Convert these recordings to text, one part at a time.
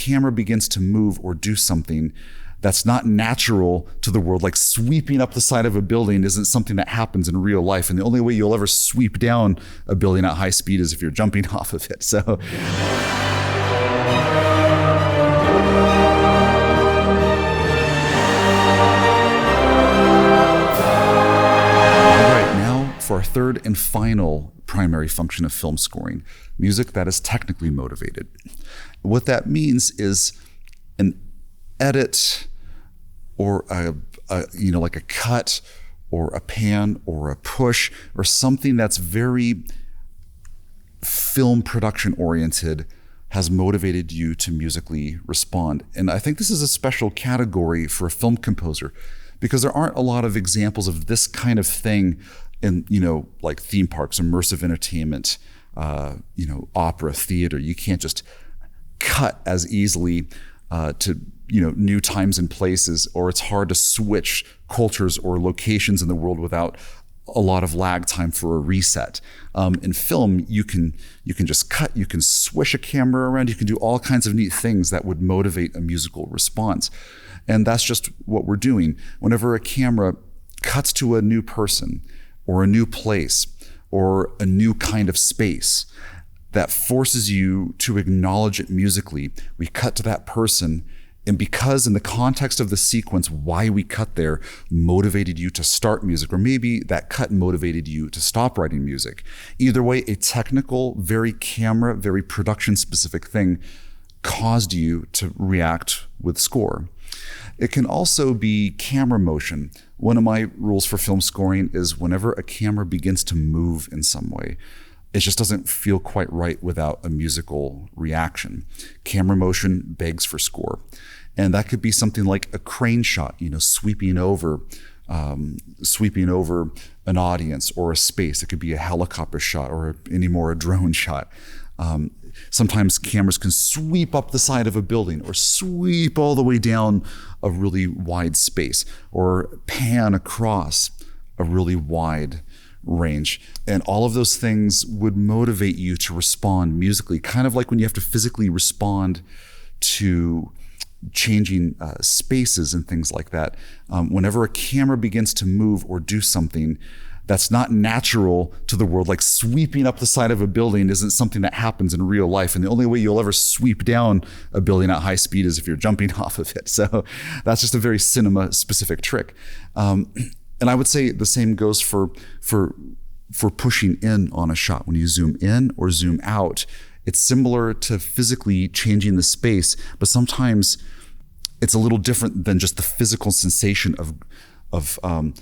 camera begins to move or do something that's not natural to the world, like sweeping up the side of a building isn't something that happens in real life. And the only way you'll ever sweep down a building at high speed is if you're jumping off of it. So. All right, now for our third and final primary function of film scoring, music that is technically motivated. What that means is an edit or like a cut or a pan or a push or something that's very film production oriented has motivated you to musically respond. And I think this is a special category for a film composer because there aren't a lot of examples of this kind of thing in, like theme parks, immersive entertainment, opera, theater. You can't just cut as easily to new times and places, or it's hard to switch cultures or locations in the world without a lot of lag time for a reset. In film, you can just cut, you can swish a camera around, you can do all kinds of neat things that would motivate a musical response. And that's just what we're doing. Whenever a camera cuts to a new person or a new place or a new kind of space that forces you to acknowledge it musically, we cut to that person. And because in the context of the sequence, why we cut there motivated you to start music, or maybe that cut motivated you to stop writing music. Either way, a technical, very camera, very production specific thing caused you to react with score. It can also be camera motion. One of my rules for film scoring is whenever a camera begins to move in some way, it just doesn't feel quite right without a musical reaction. Camera motion begs for score. And that could be something like a crane shot, sweeping over an audience or a space. It could be a helicopter shot or anymore a drone shot. Sometimes cameras can sweep up the side of a building or sweep all the way down a really wide space or pan across a really wide range. And all of those things would motivate you to respond musically, kind of like when you have to physically respond to changing spaces and things like that. Whenever a camera begins to move or do something that's not natural to the world, like sweeping up the side of a building isn't something that happens in real life. And the only way you'll ever sweep down a building at high speed is if you're jumping off of it. So that's just a very cinema specific trick. And I would say the same goes for pushing in on a shot. When you zoom in or zoom out, it's similar to physically changing the space, but sometimes it's a little different than just the physical sensation of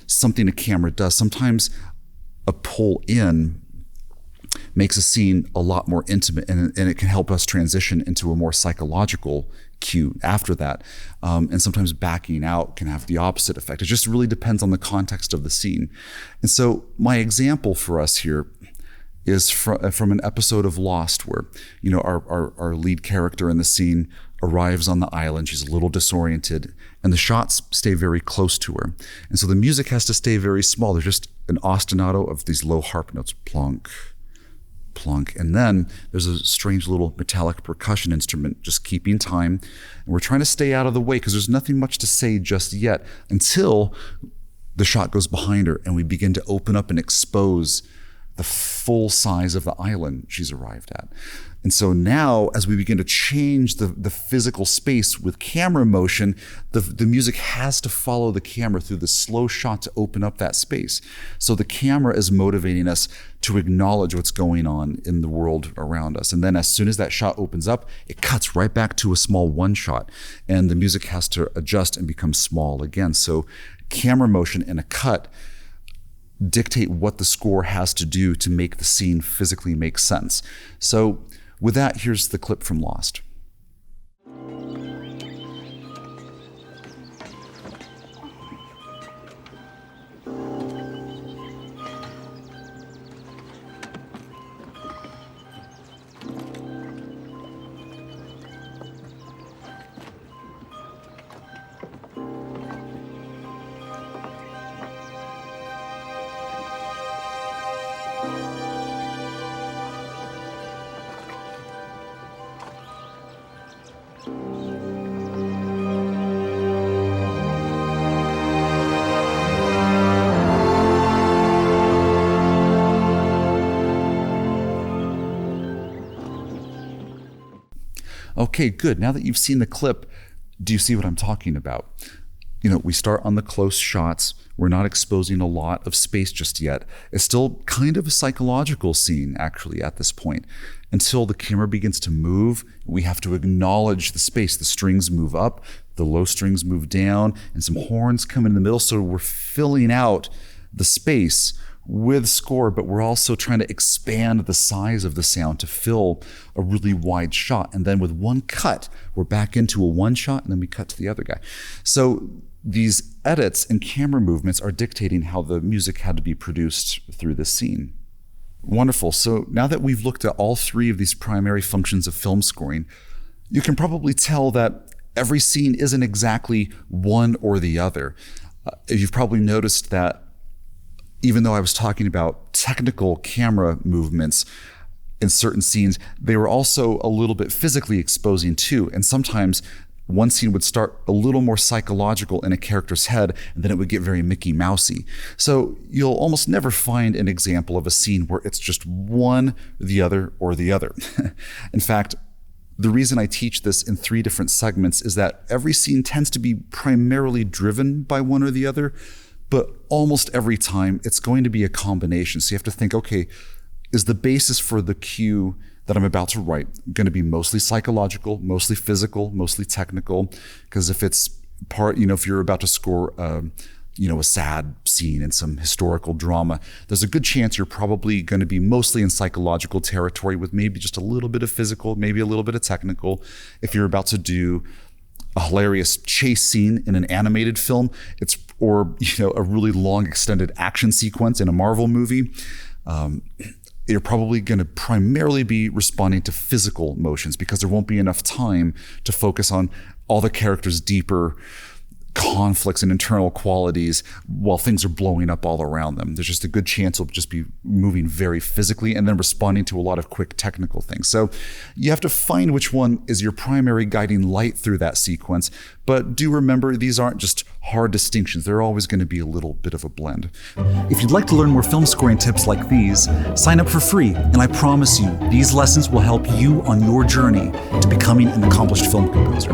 something a camera does. Sometimes a pull in makes a scene a lot more intimate, and it can help us transition into a more psychological cue after that. And sometimes backing out can have the opposite effect. It just really depends on the context of the scene. And so my example for us here is from an episode of Lost where, our lead character in the scene arrives on the island. She's a little disoriented and the shots stay very close to her. And so the music has to stay very small. There's just an ostinato of these low harp notes, plonk, plonk. And then there's a strange little metallic percussion instrument just keeping time. And we're trying to stay out of the way because there's nothing much to say just yet until the shot goes behind her and we begin to open up and expose the full size of the island she's arrived at. And so now, as we begin to change the physical space with camera motion, the music has to follow the camera through the slow shot to open up that space. So the camera is motivating us to acknowledge what's going on in the world around us. And then as soon as that shot opens up, it cuts right back to a small one shot. And the music has to adjust and become small again. So camera motion and a cut dictate what the score has to do to make the scene physically make sense. So with that, here's the clip from Lost. Okay, good. Now that you've seen the clip, do you see what I'm talking about? We start on the close shots. We're not exposing a lot of space just yet. It's still kind of a psychological scene, actually, at this point. Until the camera begins to move, we have to acknowledge the space. The strings move up, the low strings move down, and some horns come in the middle. So we're filling out the space with score, but we're also trying to expand the size of the sound to fill a really wide shot. And then with one cut, we're back into a one shot, and then we cut to the other guy. So these edits and camera movements are dictating how the music had to be produced through this scene. Wonderful. So now that we've looked at all three of these primary functions of film scoring, you can probably tell that every scene isn't exactly one or the other. You've probably noticed that even though I was talking about technical camera movements in certain scenes, they were also a little bit physically exposing too. And sometimes one scene would start a little more psychological in a character's head, and then it would get very Mickey Mousey. So you'll almost never find an example of a scene where it's just one, the other, or the other. In fact, the reason I teach this in 3 different segments is that every scene tends to be primarily driven by one or the other, but almost every time it's going to be a combination. So you have to think, okay, is the basis for the cue that I'm about to write going to be mostly psychological, mostly physical, mostly technical? Because if it's part, if you're about to score, a sad scene in some historical drama, there's a good chance you're probably going to be mostly in psychological territory with maybe just a little bit of physical, maybe a little bit of technical. If you're about to do a hilarious chase scene in an animated film, or a really long extended action sequence in a Marvel movie, you're probably going to primarily be responding to physical motions because there won't be enough time to focus on all the characters' deeper conflicts and internal qualities while things are blowing up all around them. There's just a good chance you'll just be moving very physically and then responding to a lot of quick technical things. So you have to find which one is your primary guiding light through that sequence. But do remember, these aren't just hard distinctions. They're always going to be a little bit of a blend. If you'd like to learn more film scoring tips like these, sign up for free, and I promise you, these lessons will help you on your journey to becoming an accomplished film composer.